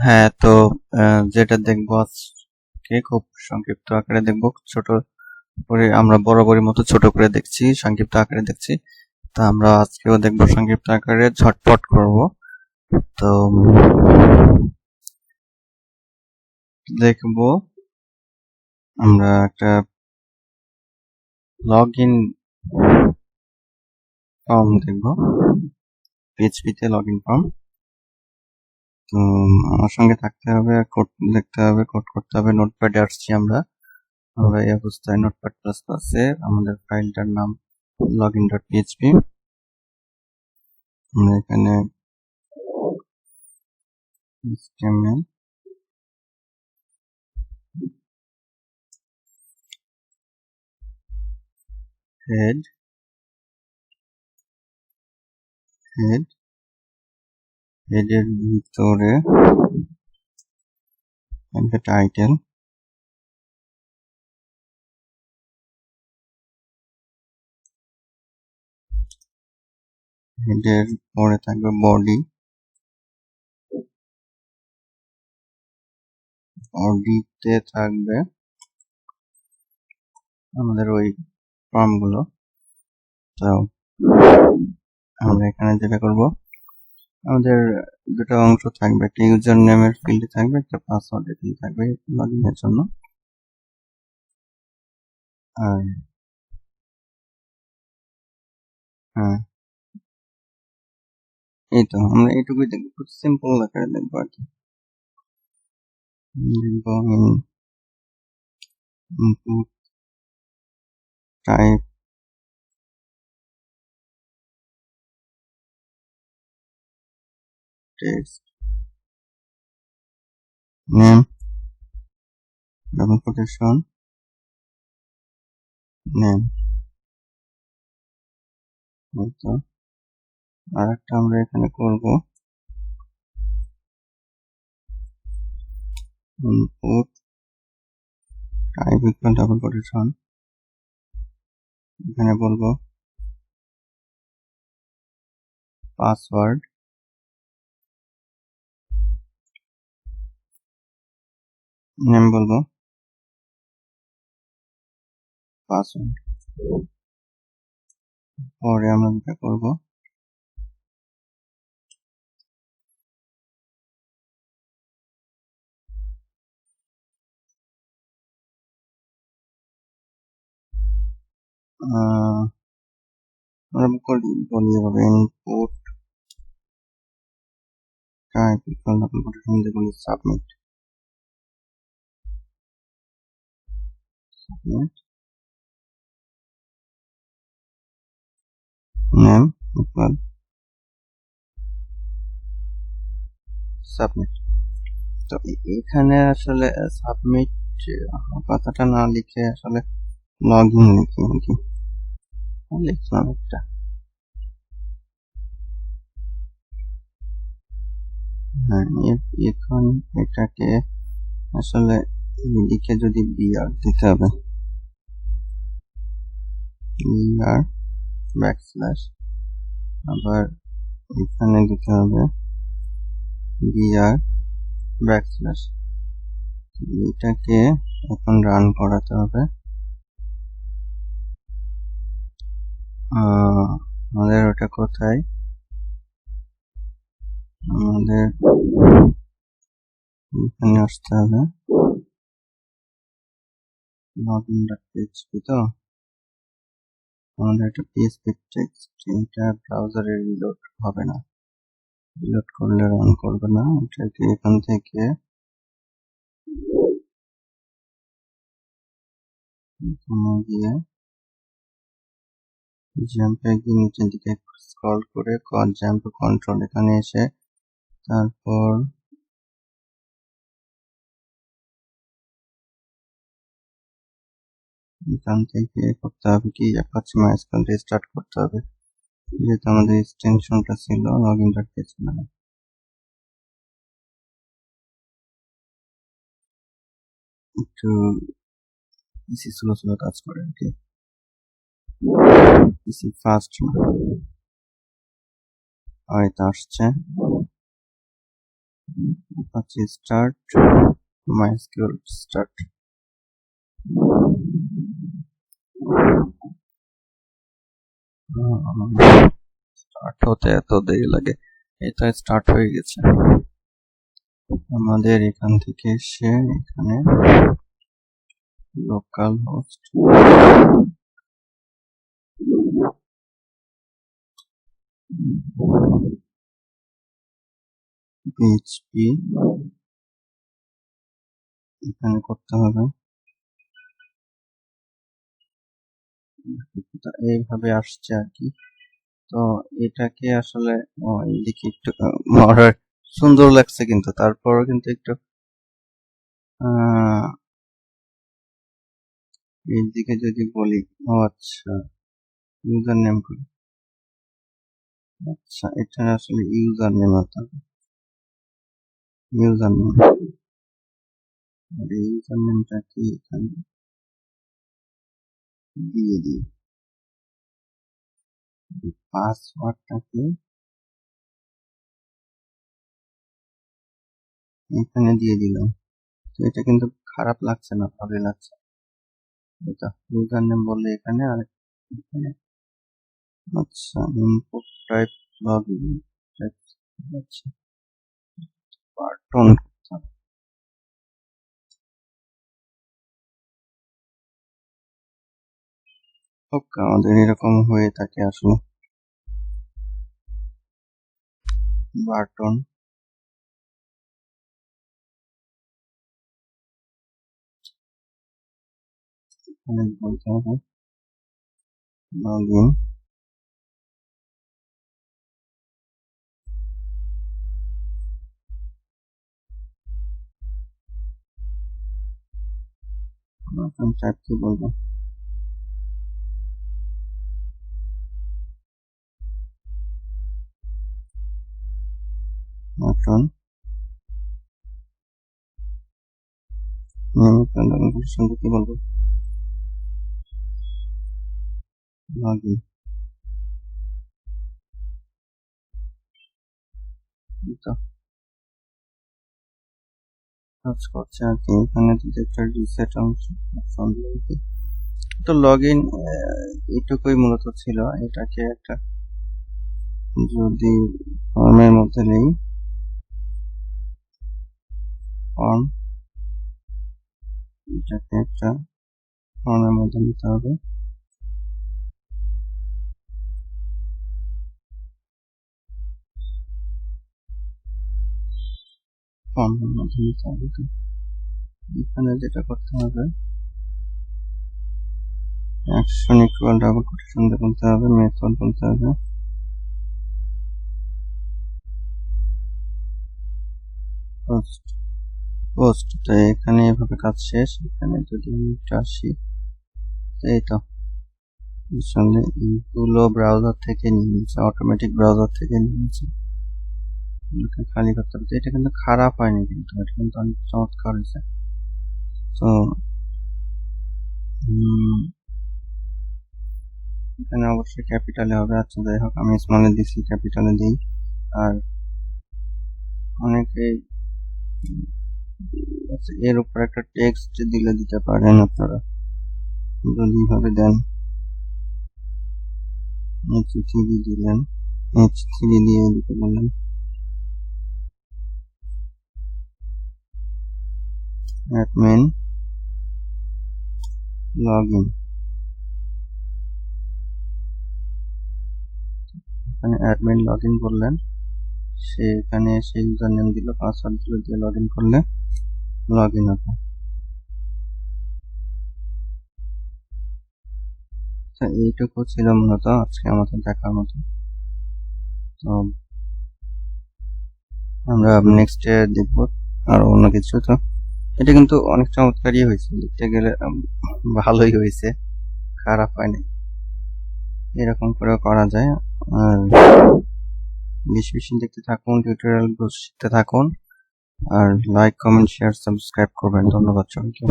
হ্যাঁ, তো যেটা দেখবো আজকে খুব সংক্ষিপ্ত আকারে দেখবো, ছোট করে আমরা বরাবরের মতো ছোট করে দেখছি, সংক্ষিপ্ত আকারে দেখছি। তা আমরা আজকেও দেখবো সংক্ষিপ্ত আকারে, ঝটপট করব। তো দেখবো আমরা একটা লগ ইন ফর্ম দেখবো, পিএইচপিতে লগ ইন ফর্ম। তো আমার সঙ্গে থাকতে হবে, কোড লিখতে হবে, কোড করতে হবে। নোটপ্যাডে আসছি আমরা এই অবস্থায়, নোটপ্যাড প্লাস প্লাসে আমাদের ফাইলটার নাম login.php। আমরা এখানে html head হেডের ভিতরে একটা টাইটেল, হেডের পরে থাকবে বডি, বডিতে থাকবে আমাদের ওই ফর্মগুলো। তো আমরা এখানে যেটা করব, আমাদের দুটো অংশ থাকবে, একটা ইউজার নেমের ফিল্ড থাকবে, একটা পাসওয়ার্ডের ফিল্ড থাকবে লগইনের জন্য। আর হ্যাঁ, এই তো আমরা এইটুকুই দেখবো, খুব সিম্পল আকারে দেখবো আর কি। লিখবো input type text name double quotation name. তো আর একটা আমরা এখানে করব input type equal double quotation, এখানে বলবো পাসওয়ার্ড, নেম বলবো পাসওয়ার্ড। পরে আমরা যেটা করবো, আমরা বলি এভাবে input type equal double quotation দিয়ে বলি সাবমিট, নেম ইকুয়াল সাবমিট। তো এখানে আসলে সাবমিট কথাটা না লিখে আসলে লগ ইন লিখি আর কি, লিখলাম একটা। হ্যাঁ, এখন এটাকে আসলে লিখে যদি বিআর দিতে হবে, বিআর ব্যাকস্ল্যাশ, আবার এখানে দিতে হবে বিআর ব্যাকস্ল্যাশ। এটাকে এখন রান করাতে হবে। আমাদের ওটা কোথায়, আমাদের এখানে আসতে হবে login.php। তো আমাদের একটা পিএইচপি টেক্সট, এটা ব্রাউজারে রিলোড হবে না, রিলোড করলে রান করবে না। এটাকে এখান থেকে গিয়ে জাম্পে গিয়ে নিচের দিকে স্ক্রল করে জাম্প কন্ট্রোল এখানে এসে, তারপর এখান থেকে করতে হবে কি, অ্যাপাচি মাইস্কুয়েল রিস্টার্ট করতে হবে, যেহেতু আমাদের এক্সটেনশনটা ছিল login.php। একটু পিসি স্লো স্লো কাজ করে আর কি, পিসি ফাস্ট না। হয়তো আসছে, Apache start, MySQL start. Start হতে এত দেরি লাগে, এটা স্টার্ট হয়ে গেছে। আমাদের এখান থেকে এসে এখানে লোকাল হোস্ট পিএইচপি এখানে করতে হবে। এইভাবে আসছে আর কি। তো এটাকে আসলে এদিকে একটু সুন্দর লাগছে, কিন্তু তারপরও কিন্তু একটু এইদিকে যদি বলি, আচ্ছা ইউজার নেম করি, আচ্ছা এটা আসলে ইউজার নেম হতে হবে, ইউজার নেম। ইউজার নেমটা কি এখানে দিয়ে দিই, পাসওয়ার্ডটাকে এখানে দিয়ে দিলাম। তো এটা কিন্তু খারাপ লাগছে না, ভালোই লাগছে। এটা ইউজার নেম বললে এখানে, আর এখানে আচ্ছা ইনপুট টাইপ লগইন টাইপ, আচ্ছা বাটন। ওকে, আমাদের এরকম হয়ে থাকে আসলে। বাটন এখানে বলতে হবে লগইন, বাটন টাইপ কি বলবো, বাটন সঙ্গে কি বলবো, লগইন। তো কাজ করছে আর কি। এখানে যদি একটা রিসেট অংশ তো লগইন এটুকুই মূলত ছিল। এটাকে একটা যদি ফর্মের মধ্যে নেই, ফর্ম, এটাকে একটা ফর্মের মধ্যে নিতে হবে। ফর্মের মধ্যে নিতে হবে। এখানে যেটা করতে হবে, অ্যাকশন ইকুয়াল ডাবল কোটেশন দিয়ে বলতে হবে, মেথড বলতে হবে পোস্ট, পোস্ট। তো এখানে এভাবে কাজ শেষ। এখানে যদি আমি একটু আসি, এই তো সঙ্গে এইগুলো ব্রাউজার থেকে নিয়ে নিয়েছে, অটোমেটিক ব্রাউজার থেকে নিয়ে নিয়েছে। খালি করতে হবে। এটা কিন্তু খারাপ হয়নি, কিন্তু এটা কিন্তু অনেক চমৎকার হয়েছে। তো এখানে অবশ্যই ক্যাপিটালে হবে। আচ্ছা যাই হোক, আমি স্মলে দিচ্ছি, ক্যাপিটালে দিই। আর অনেকে এর উপর একটা টেক্সট দিলে দিতে পারেন আপনারা, যদি এইভাবে দেন, H3 দিলেন, H3 দিয়ে দিতে বললেন, অ্যাডমিন লগইন। এখানে অ্যাডমিন লগইন বললেন, সে এখানে এসে ইউজার নেম দিল, পাসওয়ার্ড দিল, দিয়ে লগইন করলে লগইন হবে। এইটুকু ছিল মূলত আজকে আমাদের দেখার মতো। তো আমরা নেক্সট দেখব আরো অন্য কিছু। তো এটা কিন্তু অনেক চমৎকারই হয়েছে, দেখতে গেলে ভালোই হয়েছে, খারাপ হয়নি। এরকম করেও করা যায়। আর বেশি বেশি দেখতে থাকুন, টিউটোরিয়াল শিখতে থাকুন, আর লাইক কমেন্ট শেয়ার সাবস্ক্রাইব করবেন। ধন্যবাদ সবাইকে।